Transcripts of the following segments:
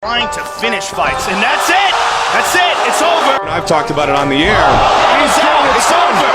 Trying to finish fights, and that's it! That's it! It's over! I've talked about it on the air. He's out! It's over!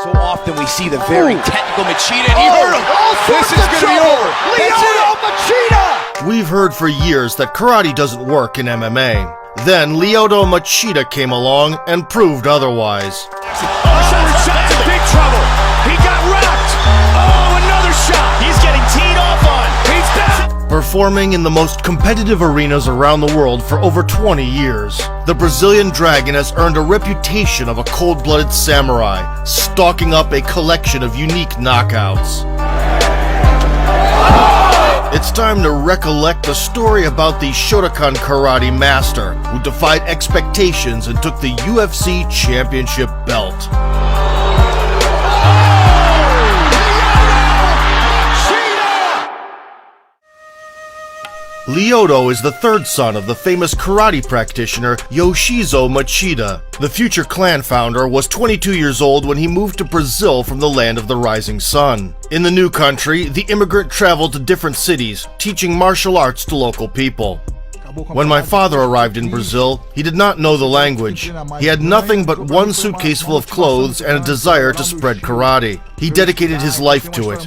So often we see the very technical Machida, and you heard him! This is going to be over! Lyoto Machida! We've heard for years that karate doesn't work in MMA. Then Lyoto Machida came along and proved otherwise. Shot's in big trouble! He got rocked! Oh, another shot! He's getting teed off on! He's back! Performing in the most competitive arenas around the world for over 20 years, the Brazilian Dragon has earned a reputation of a cold-blooded samurai, stalking up a collection of unique knockouts. It's time to recollect the story about the Shotokan karate master who defied expectations and took the UFC championship belt. Lyoto is the third son of the famous karate practitioner Lyoto Machida. The future clan founder was 22 years old when he moved to Brazil from the land of the rising sun. In the new country, the immigrant traveled to different cities, teaching martial arts to local people. When my father arrived in Brazil, he did not know the language. He had nothing but one suitcase full of clothes and a desire to spread karate. He dedicated his life to it.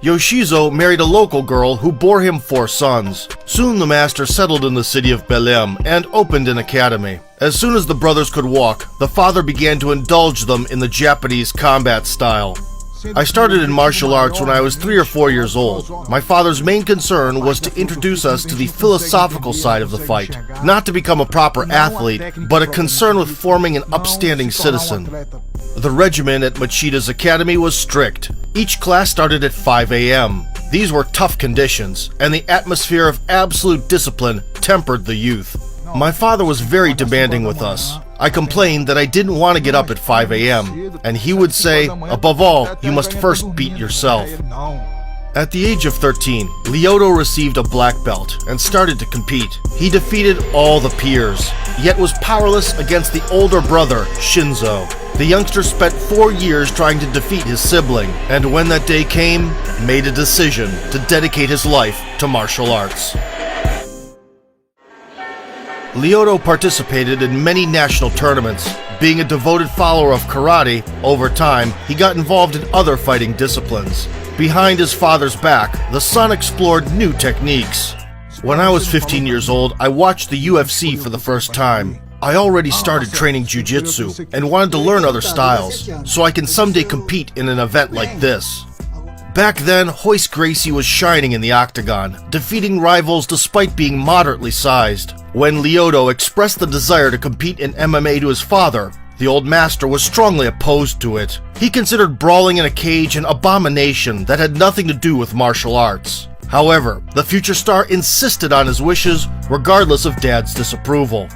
Lyoto married a local girl who bore him 4 sons. Soon the master settled in the city of Belém and opened an academy. As soon as the brothers could walk, the father began to indulge them in the Japanese combat style. I started in martial arts when I was 3 or 4 years old. My father's main concern was to introduce us to the philosophical side of the fight. Not to become a proper athlete, but a concern with forming an upstanding citizen. The regimen at Machida's academy was strict. Each class started at 5 a.m. These were tough conditions, and the atmosphere of absolute discipline tempered the youth. My father was very demanding with us. I complained that I didn't want to get up at 5 a.m., and he would say, above all, you must first beat yourself. At the age of 13, Lyoto received a black belt and started to compete. He defeated all the peers, yet was powerless against the older brother, Shinzo. The youngster spent 4 years trying to defeat his sibling, and when that day came, made a decision to dedicate his life to martial arts. Lyoto participated in many national tournaments. Being a devoted follower of karate, over time, he got involved in other fighting disciplines. Behind his father's back, the son explored new techniques. When I was 15 years old, I watched the UFC for the first time. I already started training jiu-jitsu and wanted to learn other styles, so I can someday compete in an event like this. Back then, Royce Gracie was shining in the octagon, defeating rivals despite being moderately sized. When Lyoto expressed the desire to compete in MMA to his father, the old master was strongly opposed to it. He considered brawling in a cage an abomination that had nothing to do with martial arts. However, the future star insisted on his wishes, regardless of Dad's disapproval.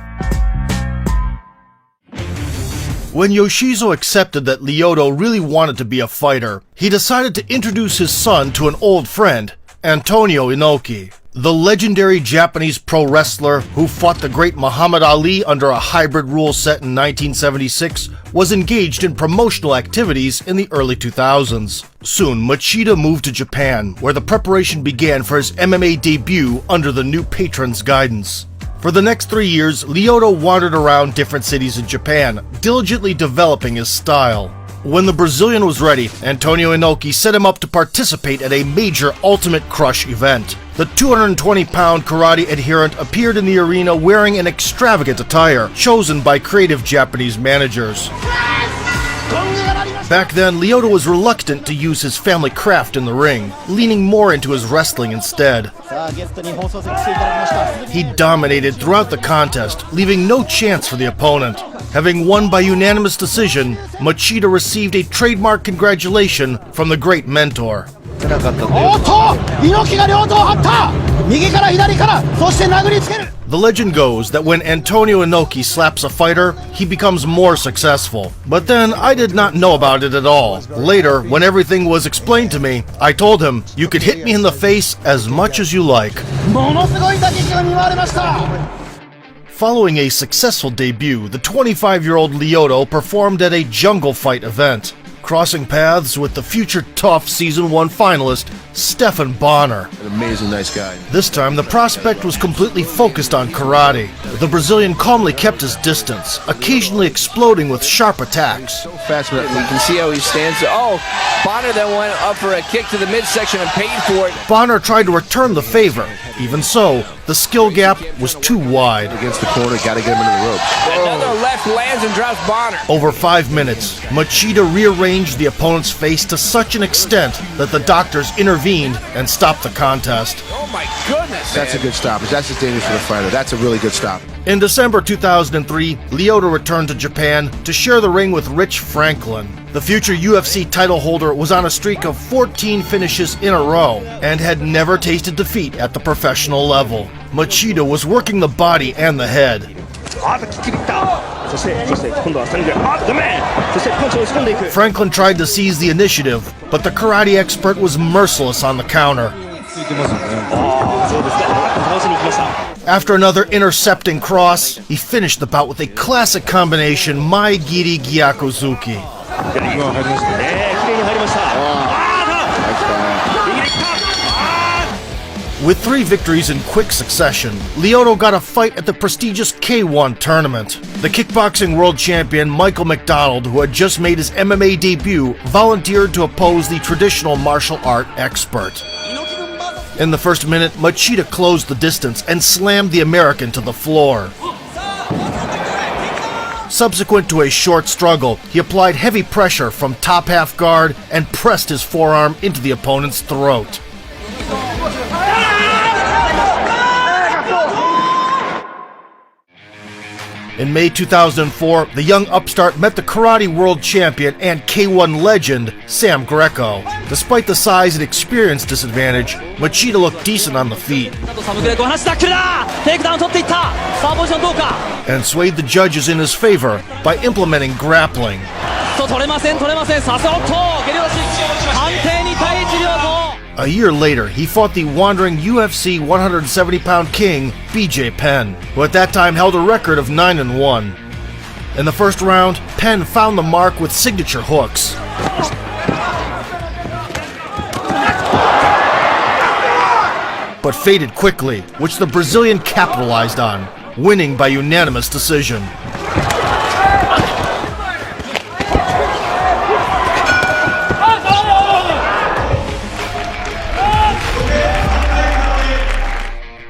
When Yoshhizo accepted that Lyoto really wanted to be a fighter, he decided to introduce his son to an old friend, Antonio Inoki. The legendary Japanese pro wrestler who fought the great Muhammad Ali under a hybrid rule set in 1976 was engaged in promotional activities in the early 2000s. Soon, Machida moved to Japan, where the preparation began for his MMA debut under the new patron's guidance. For the next 3 years, Lyoto wandered around different cities in Japan, diligently developing his style. When the Brazilian was ready, Antonio Inoki set him up to participate at a major Ultimate Crush event. The 220-pound karate adherent appeared in the arena wearing an extravagant attire, chosen by creative Japanese managers. Back then, Lyoto was reluctant to use his family craft in the ring, leaning more into his wrestling instead. He dominated throughout the contest, leaving no chance for the opponent. Having won by unanimous decision, Machida received a trademark congratulation from the great mentor. The legend goes that when Antonio Inoki slaps a fighter, he becomes more successful. But then I did not know about it at all. Later, when everything was explained to me, I told him, "You could hit me in the face as much as you like." Following a successful debut, the 25-year-old Lyoto performed at a jungle fight event. crossing paths with the future tough Season 1 finalist, Stephan Bonnar. An amazing, nice guy. This time, the prospect was completely focused on karate. The Brazilian calmly kept his distance, occasionally exploding with sharp attacks. So fast, but You can see how he stands. Oh, Bonnar then went up for a kick to the midsection and paid for it. Bonnar tried to return the favor. Even so, the skill gap was too wide. against the corner, got to get him into the ropes. Another left lands and drops Bonnar. Over 5 minutes, Machida rearranged the opponent's face to such an extent that the doctors intervened and stopped the contest. Oh my goodness. That's a good stoppage. That's just dangerous for the fighter. That's a really good stop. In December 2003, Lyoto returned to Japan to share the ring with Rich Franklin. The future UFC title holder was on a streak of 14 finishes in a row and had never tasted defeat at the professional level. Machida was working the body and the head. Franklin tried to seize the initiative, but the karate expert was merciless on the counter. After another intercepting cross, he finished the bout with a classic combination Maegiri Gyakuzuki. With 3 victories in quick succession, Lyoto got a fight at the prestigious K1 tournament. The kickboxing world champion Michael McDonald, who had just made his MMA debut, volunteered to oppose the traditional martial art expert. In the first minute, Machida closed the distance and slammed the American to the floor. Subsequent to a short struggle, he applied heavy pressure from top half guard and pressed his forearm into the opponent's throat. In May 2004, the young upstart met the karate world champion and K1 legend, Sam Greco. Despite the size and experience disadvantage, Machida looked decent on the feet and swayed the judges in his favor by implementing grappling. A year later, he fought the wandering UFC 170-pound king, BJ Penn, who at that time held a record of 9-1. In the first round, Penn found the mark with signature hooks. But faded quickly, which the Brazilian capitalized on, winning by unanimous decision.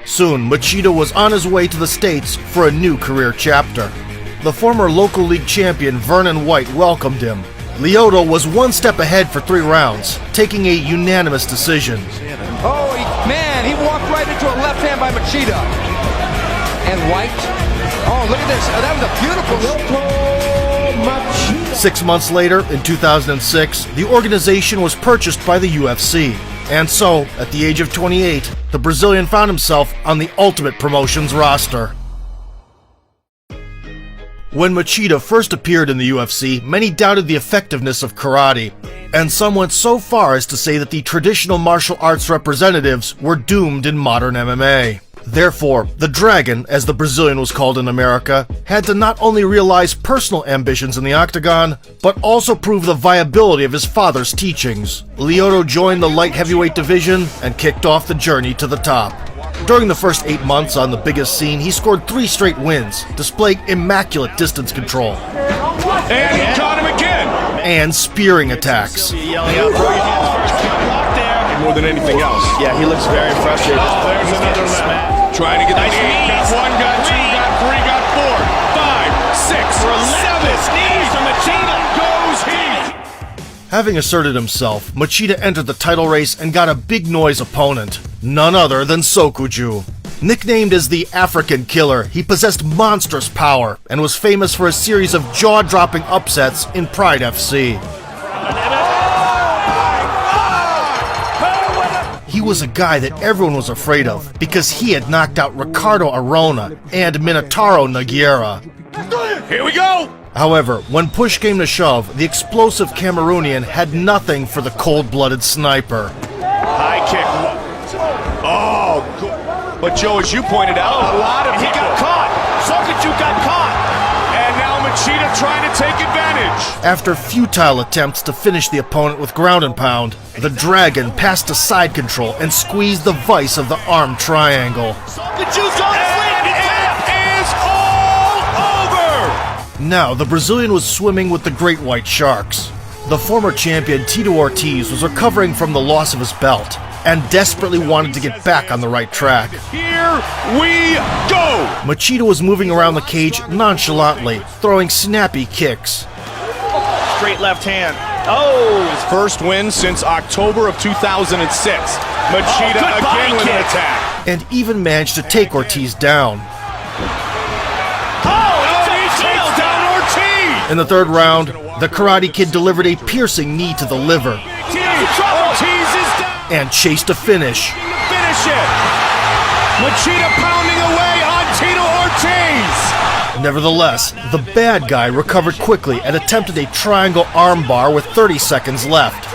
Soon, Machida was on his way to the States for a new career chapter. The former local league champion Vernon White welcomed him. Lyoto was 1 step ahead for 3 rounds, taking a unanimous decision. Oh, man, he walked right into a left hand by Machida. And White. Oh, look at this. Oh, that was a beautiful. 6 months later, in 2006, the organization was purchased by the UFC. And so, at the age of 28, the Brazilian found himself on the Ultimate Promotions roster. When Machida first appeared in the UFC, many doubted the effectiveness of karate, and some went so far as to say that the traditional martial arts representatives were doomed in modern MMA. Therefore, the Dragon, as the Brazilian was called in America, had to not only realize personal ambitions in the octagon, but also prove the viability of his father's teachings. Lyoto joined the light heavyweight division and kicked off the journey to the top. During the first 8 months on the biggest scene, he scored 3 straight wins, displaying immaculate distance control. And he caught him again. And spearing attacks. More than anything else. Yeah, he looks very frustrated. There's another left. Trying to get the knee. Got 1, got 2, got 3, got 4, 5, 6, 7. Knees to Machida. Goes he. Having asserted himself, Machida entered the title race and got a big noise opponent, none other than Sokuju. Nicknamed as the African Killer, he possessed monstrous power and was famous for a series of jaw-dropping upsets in Pride FC. He was a guy that everyone was afraid of because he had knocked out Ricardo Arona and Minotauro Nogueira. Here we go. However, when push came to shove, the explosive Cameroonian had nothing for the cold-blooded sniper. High kick. Oh, good. But Joe, as you pointed out, a lot of he got caught. Sokuju got caught. And now Machida trying to take advantage. After futile attempts to finish the opponent with ground and pound, the Dragon passed to side control and squeezed the vice of the arm triangle. The juice on the sling. It is all over. Now, the Brazilian was swimming with the great white sharks. The former champion Tito Ortiz was recovering from the loss of his belt and desperately wanted to get back on the right track. Here we go. Machida was moving around the cage nonchalantly, throwing snappy kicks. Straight left hand. Oh! His first win since October of 2006. Machida again with an attack. And even managed to take Ortiz down. He takes down Ortiz. In the third round, the Karate Kid delivered a piercing knee to the liver Ortiz is down. and chased a finish. Finish it. Machida pounding away on Tito Ortiz. Nevertheless, the bad guy recovered quickly and attempted a triangle armbar with 30 seconds left. 30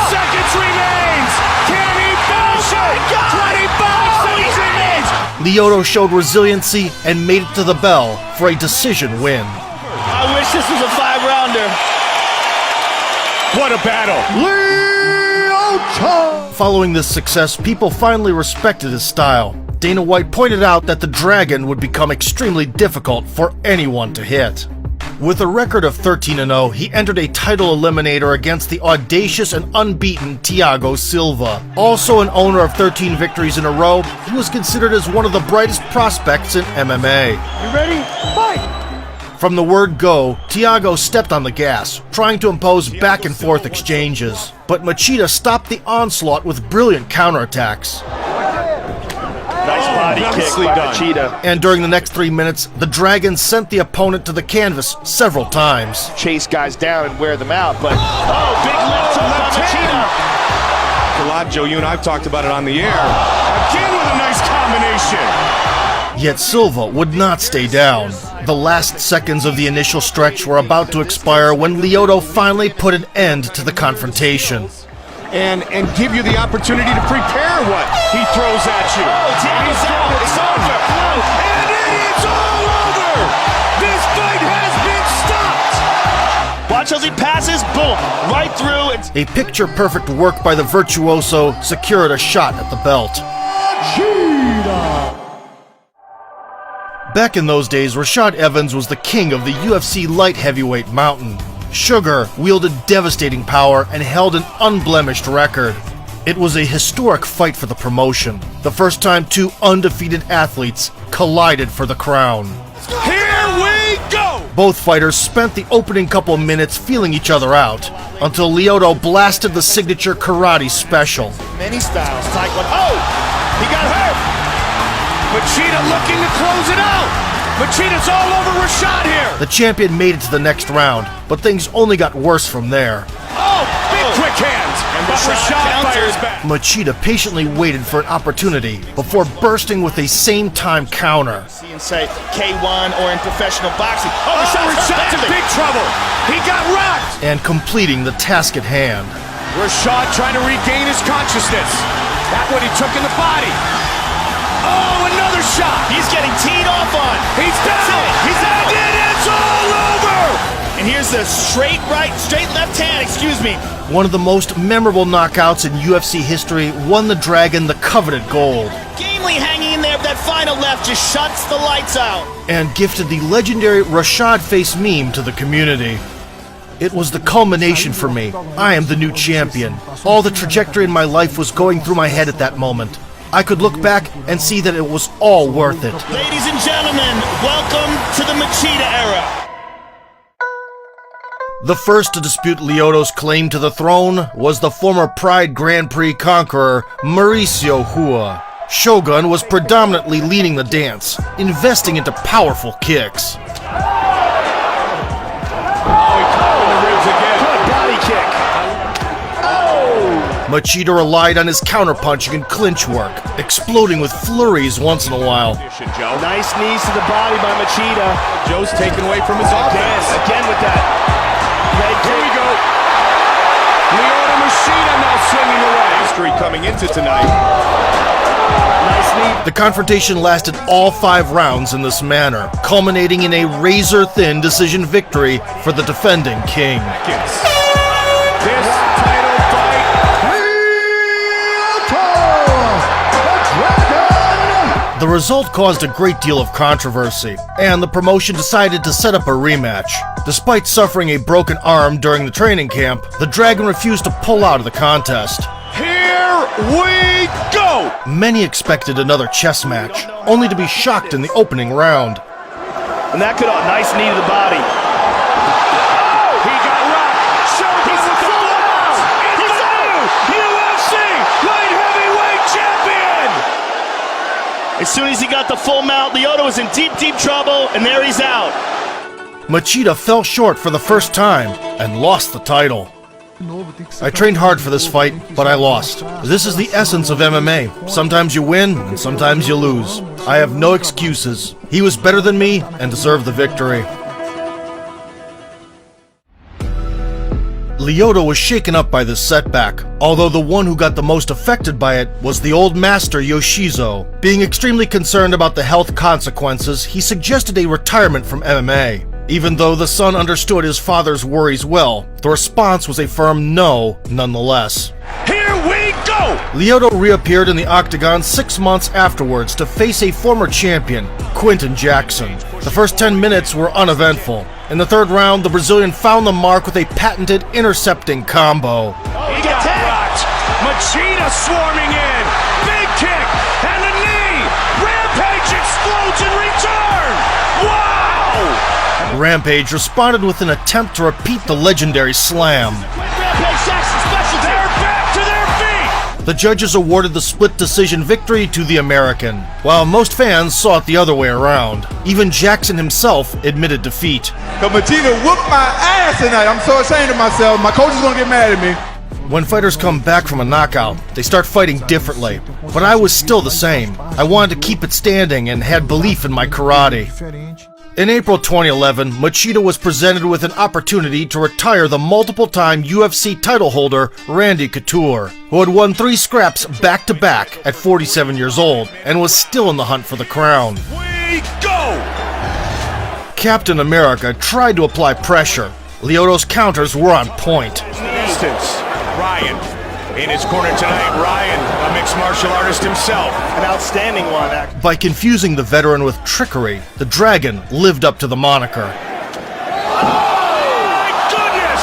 seconds remains. Can he finish it? 25 seconds remains. Lyoto showed resiliency and made it to the bell for a decision win. I wish this was a 5-rounder. What a battle. Following this success, people finally respected his style. Dana White pointed out that the Dragon would become extremely difficult for anyone to hit. With a record of 13-0, he entered a title eliminator against the audacious and unbeaten Thiago Silva. Also an owner of 13 victories in a row, he was considered as one of the brightest prospects in MMA. You ready? Fight! From the word go, Thiago stepped on the gas, trying to impose back-and-forth exchanges. But Machida stopped the onslaught with brilliant counterattacks. Nice body Nicely kick by done. Machida. And during the next 3 minutes, the Dragon sent the opponent to the canvas several times. Chase guys down and wear them out, but big left hook by Machida. A lot, Joe. You and I've talked about it on the air. Again with a nice combination. Yet Silva would not stay down. The last seconds of the initial stretch were about to expire when Lyoto finally put an end to the confrontation. And give you the opportunity to prepare what he throws at you. Thiago's out. It's over. And it's all over. This fight has been stopped. Watch as he passes. Boom. Right through. It's A picture-perfect work by the virtuoso secured a shot at the belt. Back in those days, Rashad Evans was the king of the UFC light heavyweight mountain. Sugar wielded devastating power and held an unblemished record. It was a historic fight for the promotion, the first time two undefeated athletes collided for the crown. Here we go. Both fighters spent the opening couple minutes feeling each other out, until Lyoto blasted the signature karate special. many styles. Taekwondo. Oh! He got hurt. Machida looking to close it out. Machida's all over Rashad here. The champion made it to the next round, but things only got worse from there. Oh, big quick hands. And Rashad fires back. Machida patiently waited for an opportunity before bursting with a same-time counter. See and say K1 or in professional boxing. Oh, Rashad's in big trouble. He got rocked. And completing the task at hand. Rashad trying to regain his consciousness. That one he took in the body. Oh, another shot. He's getting teed off on. He's down. He's out. And it's all over. And here's the straight left hand, excuse me. One of the most memorable knockouts in UFC history won the Dragon the coveted gold, Gamely hanging in there, that final left just shuts the lights out. and gifted the legendary Rashad face meme to the community. It was the culmination for me. I am the new champion. All the trajectory in my life was going through my head at that moment. I could look back and see that it was all worth it. Ladies and gentlemen, welcome to the Machida era. The first to dispute Lyoto's claim to the throne was the former Pride Grand Prix conqueror, Mauricio Hua. Shogun was predominantly leading the dance, investing into powerful kicks. Machida relied on his counterpunching and clinch work, exploding with flurries once in a while. Nice knees to the body by Machida. Joe's taken away from his offense. Again with that. Here we go. Lyoto Machida now swinging away. History coming into tonight. Nice knee. The confrontation lasted all 5 rounds in this manner, culminating in a razor-thin decision victory for the defending king. This title fight. The result caused a great deal of controversy, and the promotion decided to set up a rematch. Despite suffering a broken arm during the training camp, the Dragon refused to pull out of the contest. Here we go. Many expected another chess match, only to be shocked in the opening round. And that could nice knee to the body. He got rocked. Shogun with the blows. He's the new UFC light heavyweight champion. As soon as he got the full mount, Lyoto was in deep, deep trouble, and there he's out. Machida fell short for the first time and lost the title. I trained hard for this fight, but I lost. This is the essence of MMA. Sometimes you win, and sometimes you lose. I have no excuses. He was better than me and deserved the victory. Lyoto was shaken up by this setback, although the one who got the most affected by it was the old master Yoshizo. Being extremely concerned about the health consequences, he suggested a retirement from MMA. Even though the son understood his father's worries well, the response was a firm no nonetheless. Here we go. Lyoto reappeared in the octagon 6 months afterwards to face a former champion, Quinton Jackson. The first 10 minutes were uneventful. In the 3rd round, the Brazilian found the mark with a patented intercepting combo. He got rocked. Machida swarming in. Big kick and the knee. Rampage explodes in return. Wow. Rampage responded with an attempt to repeat the legendary slam. They're back to their feet. The judges awarded the split decision victory to the American, while most fans saw it the other way around. Even Jackson himself admitted defeat. Machida whooped my ass tonight. I'm so ashamed of myself. My coach is gonna get mad at me. When fighters come back from a knockout, they start fighting differently. But I was still the same. I wanted to keep it standing and had belief in my karate. In April 2011, Machida was presented with an opportunity to retire the multiple-time UFC title holder Randy Couture, who had won 3 scraps back-to-back at 47 years old and was still in the hunt for the crown. We go. Captain America tried to apply pressure. Lyoto's counters were on point. Distance. Ryan in his corner tonight. Ryan, a mixed martial artist himself. An outstanding one. By confusing the veteran with trickery, the Dragon lived up to the moniker. Oh my goodness!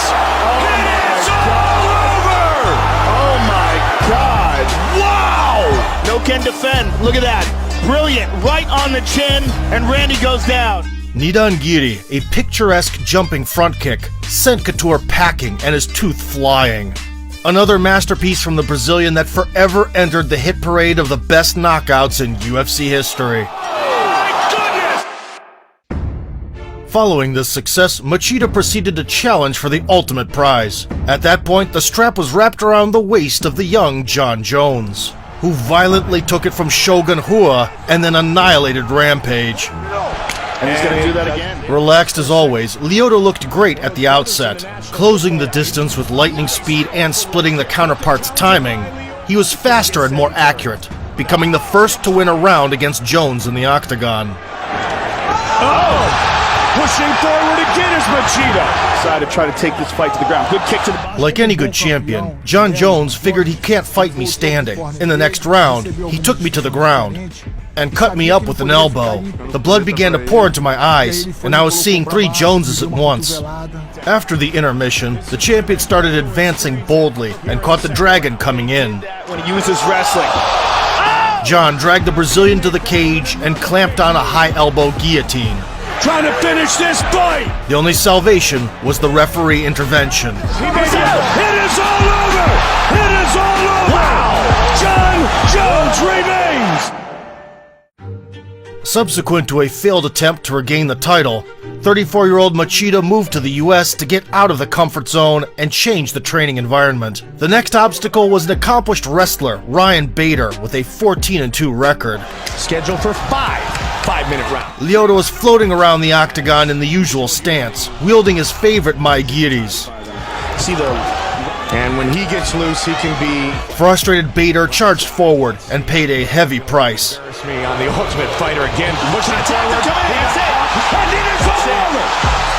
It's all over! Oh my God! Wow! No can defend. Look at that. Brilliant. Right on the chin, and Randy goes down. Nidangiri, a picturesque jumping front kick, sent Couture packing and his tooth flying. Another masterpiece from the Brazilian that forever entered the hit parade of the best knockouts in UFC history. Oh my goodness! Following this success, Machida proceeded to challenge for the ultimate prize. At that point, the strap was wrapped around the waist of the young John Jones, who violently took it from Shogun Rua and then annihilated Rampage. And he's going to do that again. Relaxed as always, Lyoto looked great at the outset, closing the distance with lightning speed and splitting the counterpart's timing. He was faster and more accurate, becoming the first to win a round against Jones in the octagon. Oh! Pushing forward again is Machida. Decided to try to take this fight to the ground. Good kick to the body. Like any good champion, John Jones figured he can't fight me standing. In the next round, he took me to the ground and cut me up with an elbow. The blood began to pour into my eyes, and I was seeing 3 Joneses at once. After the intermission, the champion started advancing boldly and caught the Dragon coming in. When he uses wrestling. John dragged the Brazilian to the cage and clamped on a high elbow guillotine. Trying to finish this fight. The only salvation was the referee intervention. He made it. It is all over. It is all over. Wow. John Jones remains. Subsequent to a failed attempt to regain the title, 34-year-old Machida moved to the US to get out of the comfort zone and change the training environment. The next obstacle was an accomplished wrestler, Ryan Bader, with a 14-2 record. Scheduled for 5 5-minute rounds. Lyoto was floating around the octagon in the usual stance, wielding his favorite Maigiris. See the And when he gets loose, he can be... Frustrated Bader charged forward and paid a heavy price. Me on the Ultimate Fighter again. Pushing it forward. That's it. And it is over.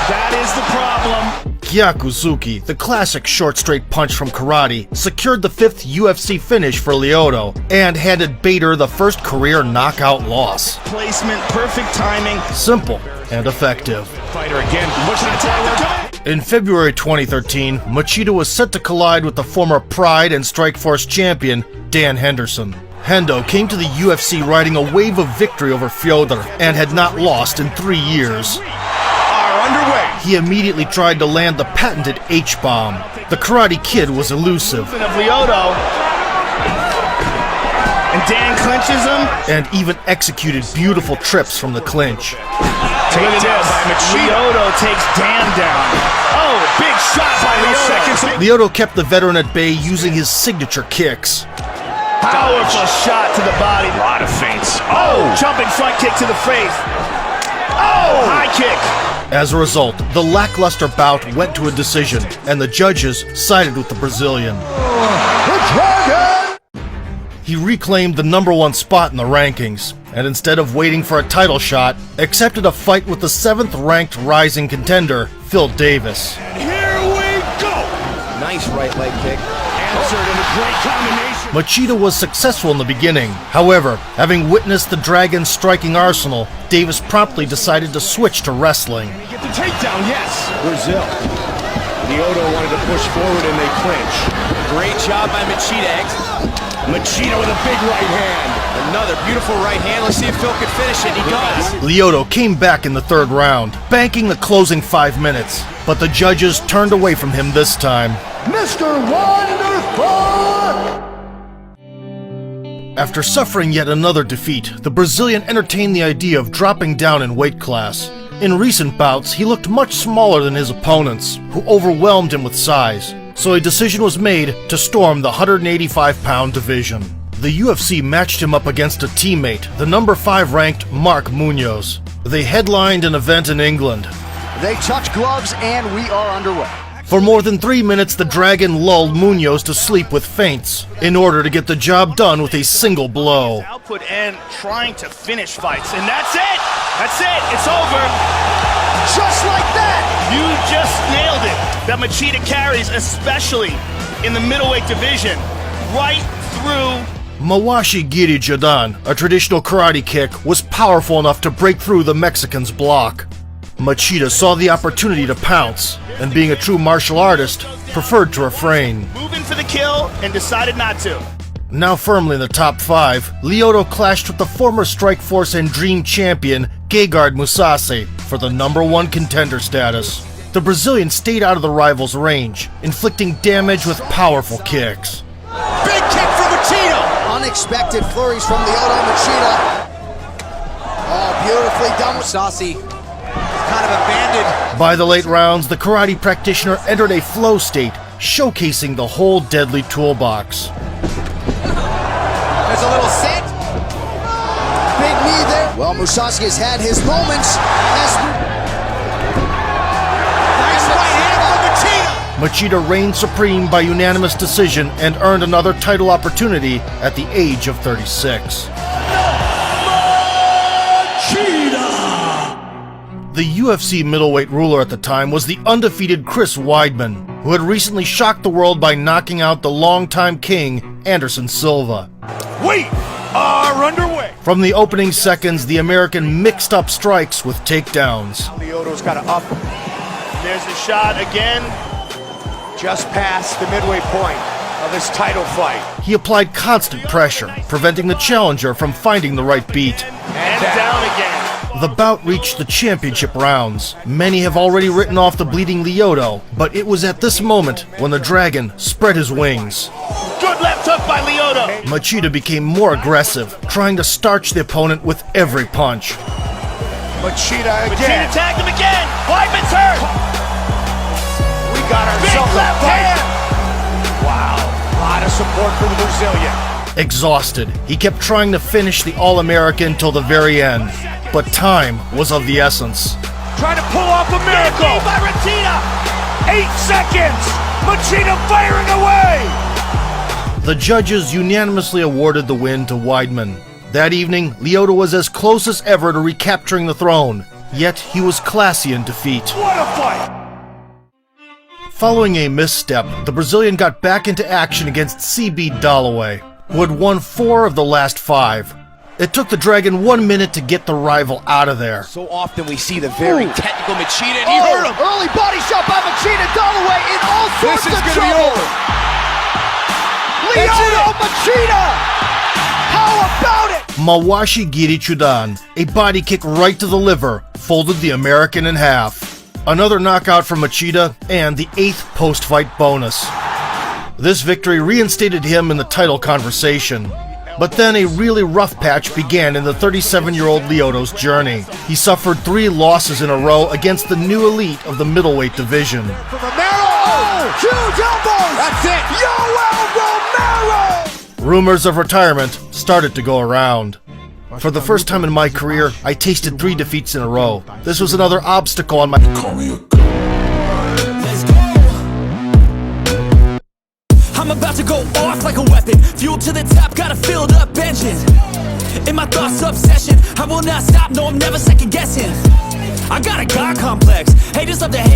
That is the problem. Gyakuzuki, the classic short straight punch from karate, secured the 5th UFC finish for Lyoto and handed Bader the first career knockout loss. Placement, perfect timing. Simple and effective. Fighter again. Pushing it forward. In February 2013, Machida was set to collide with the former Pride and Strikeforce champion, Dan Henderson. Hendo came to the UFC riding a wave of victory over Fyodor and had not lost in 3 years. Underway. He immediately tried to land the patented H-bomb. The Karate Kid was elusive. Of Lyoto. And Dan clinches him. And even executed beautiful trips from the clinch. Look at this. Lyoto takes Dan down. Oh, big shot by Lyoto. Lyoto kept the veteran at bay using his signature kicks. Powerful shot to the body. A lot of feints. Oh, jumping front kick to the face. Oh, high kick. As a result, the lackluster bout went to a decision, and the judges sided with the Brazilian. He reclaimed the #1 spot in the rankings, and instead of waiting for a title shot, accepted a fight with the 7th-ranked rising contender, Phil Davis. Here we go. Nice right leg kick. Answered in a great combination. Machida was successful in the beginning. However, having witnessed the Dragon's striking arsenal, Davis promptly decided to switch to wrestling. Get the takedown, yes. Brazil. Lyoto wanted to push forward and they clinch. Great job by Machida. Machida with a big right hand. Another beautiful right hand. Let's see if Phil can finish it. He does. Lyoto came back in the 3rd round, banking the closing 5 minutes, but the judges turned away from him this time. Mr. Wonderful! After suffering yet another defeat, the Brazilian entertained the idea of dropping down in weight class. In recent bouts, he looked much smaller than his opponents, who overwhelmed him with size, so a decision was made to storm the 185-pound division. The UFC matched him up against a teammate, the #5 ranked Mark Munoz. They headlined an event in England. They touch gloves and we are underway. For more than 3 minutes, the Dragon lulled Munoz to sleep with feints in order to get the job done with a single blow. Output and trying to finish fights, and that's it. That's it. It's over. Just like that. You just nailed it. That Machida carries, especially in the middleweight division, right through. Mawashi Giri Jadan, a traditional karate kick, was powerful enough to break through the Mexican's block. Machida saw the opportunity to pounce, and being a true martial artist, preferred to refrain. Moving for the kill and decided not to. Now firmly in the top 5, Lyoto clashed with the former Strikeforce and Dream champion, Gegard Mousasi, for the #1 contender status. The Brazilian stayed out of the rival's range, inflicting damage with powerful kicks. Big kick from Machida. Unexpected flurries from Lyoto Machida. Oh, beautifully done with Mousasi. Kind of abandoned. By the late rounds, the karate practitioner entered a flow state, showcasing the whole deadly toolbox. There's a little sit. Big knee there. Well, Mousasi has had his moments. Nice right hand from Machida. Machida reigned supreme by unanimous decision and earned another title opportunity at the age of 36. The UFC middleweight ruler at the time was the undefeated Chris Weidman, who had recently shocked the world by knocking out the longtime king, Anderson Silva. We are underway. From the opening seconds, the American mixed up strikes with takedowns. Lyoto's got to up. There's the shot again. Just past the midway point of this title fight. He applied constant pressure, preventing the challenger from finding the right beat. And down again. The bout reached the championship rounds. Many have already written off the bleeding Lyoto, but it was at this moment when the Dragon spread his wings. Good left hook by Lyoto. Machida became more aggressive, trying to starch the opponent with every punch. Machida again. Machida tagged him again. Weidman's hurt. We got ourselves Big a left fight. hand. Wow. A lot of support from the Brazilian. Exhausted, he kept trying to finish the All-American till the very end, but time was of the essence. Trying to pull off a miracle. By Machida. 8 seconds. Machida firing away! The judges unanimously awarded the win to Weidman. That evening, Lyoto was as close as ever to recapturing the throne, yet he was classy in defeat. What a fight! Following a misstep, the Brazilian got back into action against CB Dalloway, who had won 4 of the last 5. It took the Dragon 1 minute to get the rival out of there. So often we see the very technical Machida, and he hurt him. Early body shot by Machida. Dalloway in all sorts of trouble. This is gonna be over. Lyoto Machida! How about it? Mawashi Giri Chudan, a body kick right to the liver, folded the American in half. Another knockout from Machida, and the 8th post-fight bonus. This victory reinstated him in the title conversation. But then a really rough patch began in the 37-year-old Lyoto's journey. He suffered 3 losses in a row against the new elite of the middleweight division. From Romero, huge elbows! That's it! Yoel Romero! Rumors of retirement started to go around. For the first time in my career, I tasted 3 defeats in a row. This was another obstacle on my... I'm about to go off like a weapon. Fuel to the top, got a filled up engine. In my thoughts, obsession. I will not stop, no, I'm never second guessing. I got a God complex. Haters love to hate.